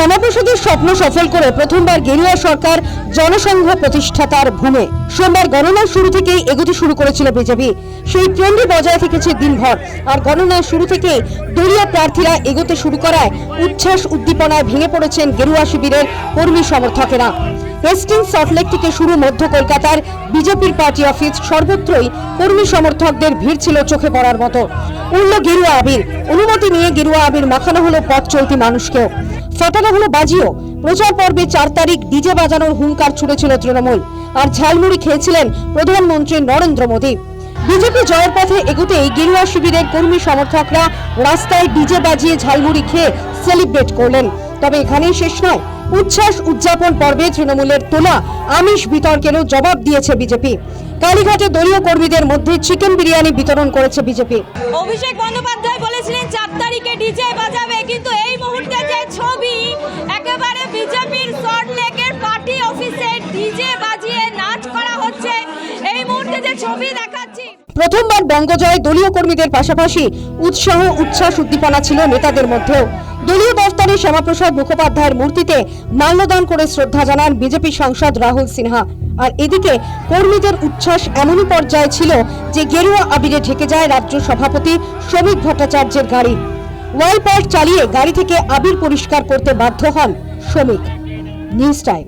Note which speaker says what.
Speaker 1: শ্যামাপ্রসাদের স্বপ্ন সফল করে প্রথমবার গেরুয়া সরকার জনসংঘ প্রতিষ্ঠাতার ভূমে সোমবার গণনার শুরু থেকেই এগোতে শুরু করেছিল বিজেপি। সেই ট্রেন্ডই বজায় থেকেছে দিনভর। আর গণনার শুরু থেকেই দলীয় প্রার্থীরা এগোতে শুরু করায় উচ্ছ্বাস উদ্দীপনায় ভেঙে পড়েছেন গেরুয়া শিবিরের কর্মী সমর্থকেরা। হেস্টিংস, সল্টলেক থেকে শুরু মধ্য কলকাতার বিজেপির পার্টি অফিস সর্বত্রই কর্মী সমর্থকদের ভিড় ছিল চোখে পড়ার মতো। উড়ল গেরুয়া আবির, অনুমতি নিয়ে গেরুয়া আবির মাখানো হলো পথ চলতি মানুষকেও, ফাটানো হলো বাজিও। প্রচার পর্বে 4 তারিখ ডিজে বাজানোর হুঙ্কার ছুড়েছিল তৃণমূল, আর ঝালমুড়ি খেয়েছিলেন প্রধানমন্ত্রী নরেন্দ্র মোদী। বিজেপি জয়ের পথে এগোতেই গেরুয়া শিবিরের কর্মী সমর্থকরা রাস্তায় ডিজে বাজিয়ে ঝালমুড়ি খেয়ে সেলিব্রেট করলেন। তবে এখানেই শেষ নয়, উচ্ছ্বাস উদযাপন পর্বে তৃণমূলের তোলা আমিষ বিতর্কেরও জবাব দিয়েছে বিজেপি। কালীঘাটে দলীয় কর্মীদের মধ্যে চিকেন বিরিয়ানি বিতরণ করেছে বিজেপি।
Speaker 2: অভিষেক বন্দ্যোপাধ্যায় বলেছিলেন 4 তারিখে ডিজে বাজাবে, কিন্তু এই মুহূর্তে যে ছবি একেবারে বিজেপির সল্টলেকের পার্টি অফিসে ডিজে বাজিয়ে নাচ করা হচ্ছে, এই মুহূর্তে যে ছবি দেখাচ্ছি।
Speaker 1: প্রথমবার বঙ্গজয় দলীয় কর্মীদের পাশাপাশি উৎসাহ উচ্ছ্বাস উদ্দীপনা ছিল নেতাদের মধ্যেও। দলীয় দফতরে শ্যামাপ্রসাদ মুখোপাধ্যায়ের মূর্তিতে মাল্যদান করে শ্রদ্ধা জানান বিজেপি সাংসদ রাহুল সিনহা। আর এদিকে কর্মীদের উচ্ছ্বাস এমনই পর্যায়ে ছিল যে গেরুয়া আবিরে ঢেকে যায় রাজ্য সভাপতি শ্রমিক ভট্টাচার্যের গাড়ি। ওয়াইপার চালিয়ে গাড়ি থেকে আবির পরিষ্কার করতে বাধ্য হন শ্রমিক। News time.